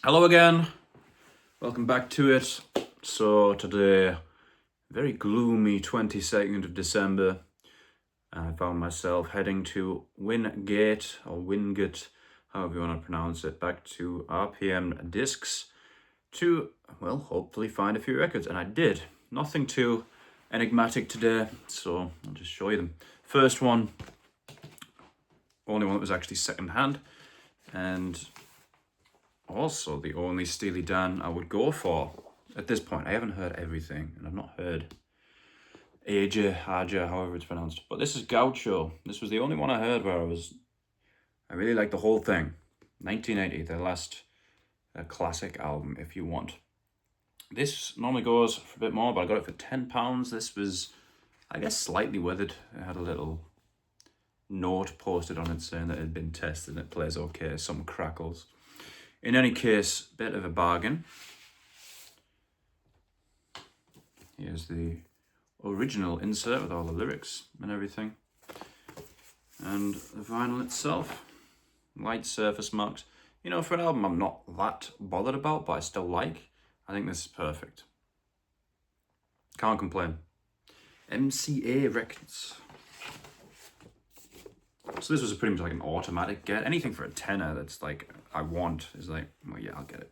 Hello again, welcome back to it. So today, very gloomy 22nd of December, and I found myself heading to Wingate, or Wingate, however you want to pronounce it, back to RPM Discs to, well, hopefully find a few records, and I did. Nothing too enigmatic today, so I'll just show you them. First one, only one that was actually second-hand, and also the only Steely Dan I would go for. At this point, I haven't heard everything, and I've not heard Aja, however it's pronounced. But this is Gaucho. This was the only one I heard where I really liked the whole thing. 1980, their last classic album, if you want. This normally goes for a bit more, but I got it for £10. This was, I guess, slightly weathered. It had a little note posted on it saying that it had been tested and it plays okay, some crackles. In any case, bit of a bargain. Here's the original insert with all the lyrics and everything. And the vinyl itself. Light surface marks. You know, for an album I'm not that bothered about, but I still like. I think this is perfect. Can't complain. MCA Records. So this was pretty much like an automatic get. Anything for a tenner that's like, I want, is like, well, yeah, I'll get it.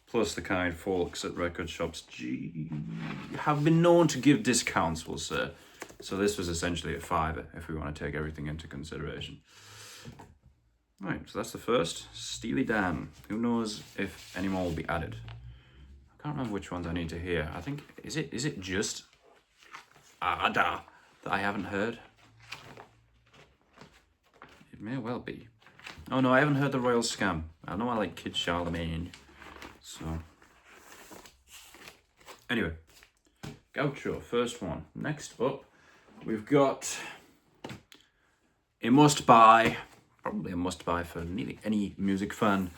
Plus the kind folks at record shops have been known to give discounts, we'll say. So this was essentially a £5 if we want to take everything into consideration. Right, so that's the first. Steely Dan. Who knows if any more will be added. I can't remember which ones I need to hear. I think, is it just Ada that I haven't heard? It may well be. Oh no, I haven't heard the Royal Scam. I know I like Kid Charlemagne. So, anyway, Gaucho, first one. Next up, we've got a must-buy, probably a must-buy for nearly any music fan.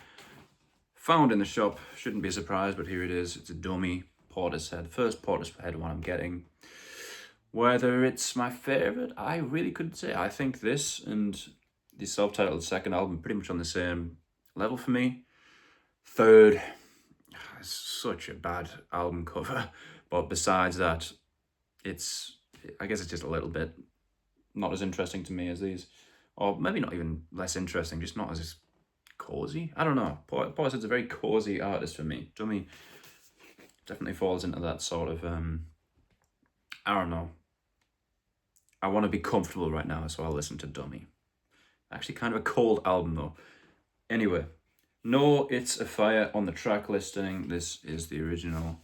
Found in the shop, shouldn't be a surprise, but here it is. It's a dummy Portishead, first Portishead one I'm getting. Whether it's my favourite, I really couldn't say. I think this and the self-titled second album pretty much on the same level for me. Third, it's such a bad album cover, but besides that, I guess it's just a little bit not as interesting to me as these, or maybe not even less interesting, just not as cozy. I don't know. Portishead's a very cozy artist for me. Dummy definitely falls into that sort of, I don't know. I want to be comfortable right now, so I'll listen to Dummy. Actually, kind of a cold album though. Anyway, No, It's a Fire on the track listing. This is the original,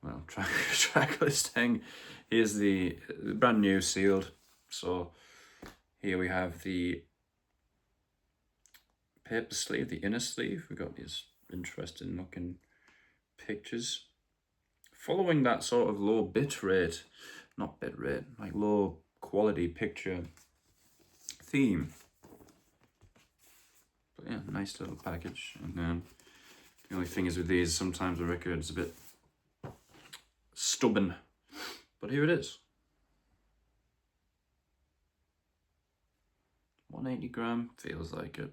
well, track listing. Here's the brand new sealed. So here we have the paper sleeve, the inner sleeve. We've got these interesting looking pictures. Following that sort of low like low quality picture theme. But yeah, nice little package. And then the only thing is with these, sometimes the record is a bit stubborn. But here it is. 180 gram, feels like it.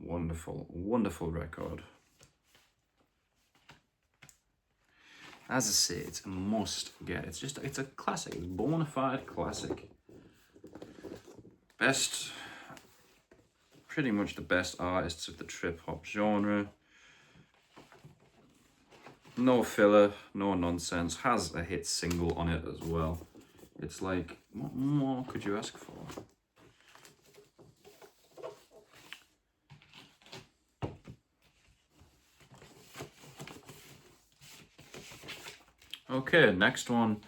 Wonderful, wonderful record. As I say, it's a must get. It's a classic, it's a bona fide classic. Pretty much the best artists of the trip-hop genre. No filler, no nonsense. Has a hit single on it as well. It's like, what more could you ask for? Okay, next one.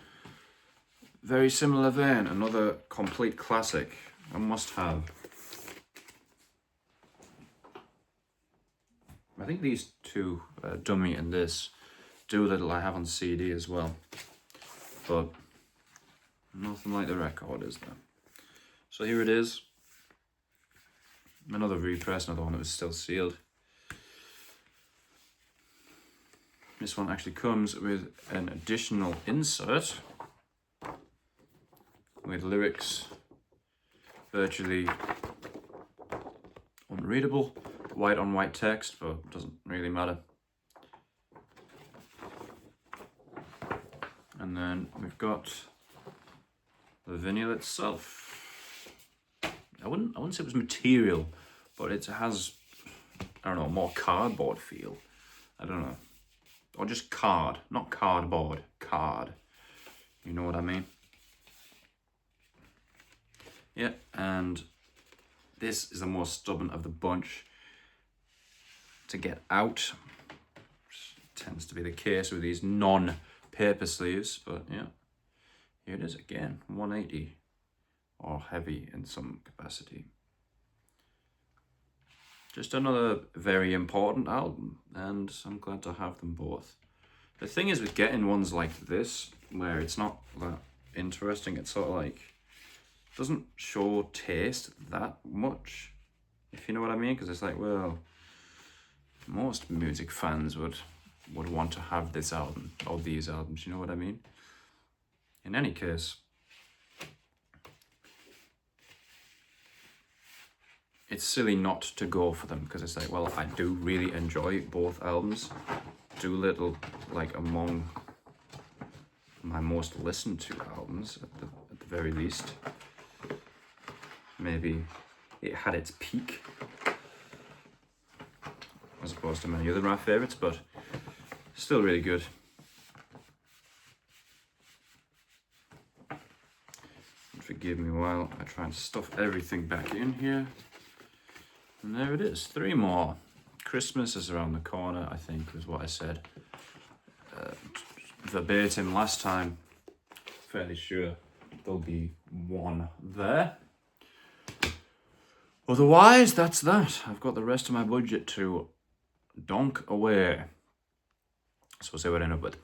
Very similar vein, another complete classic. A must-have. I think these two, Dummy and this, Doolittle, I have on CD as well. But nothing like the record, is there? So here it is. Another repress, another one that was still sealed. This one actually comes with an additional insert with lyrics virtually unreadable. White on white text, but doesn't really matter. And then we've got the vinyl itself. I wouldn't say it was material, but it has, I don't know, more cardboard feel. I don't know. Or just card, not cardboard, card. You know what I mean? Yeah, and this is the most stubborn of the bunch to get out. Which tends to be the case with these non-paper sleeves, but yeah. Here it is again, 180, or heavy in some capacity. Just another very important album, and I'm glad to have them both. The thing is with getting ones like this, where it's not that interesting, it's sort of like, doesn't show taste that much, if you know what I mean, because it's like, well, most music fans would want to have this album, or these albums, you know what I mean? In any case, it's silly not to go for them, because it's like, well, I do really enjoy both albums. Doolittle, like, among my most listened to albums, at the very least. Maybe it had its peak, as opposed to many other of my favourites, but still really good. Forgive me while I try and stuff everything back in here. And there it is, 3 more. Christmas is around the corner, I think, was what I said. Verbatim last time. Fairly sure there'll be 1 there. Otherwise, that's that. I've got the rest of my budget to donk away. So we'll see what I end up with.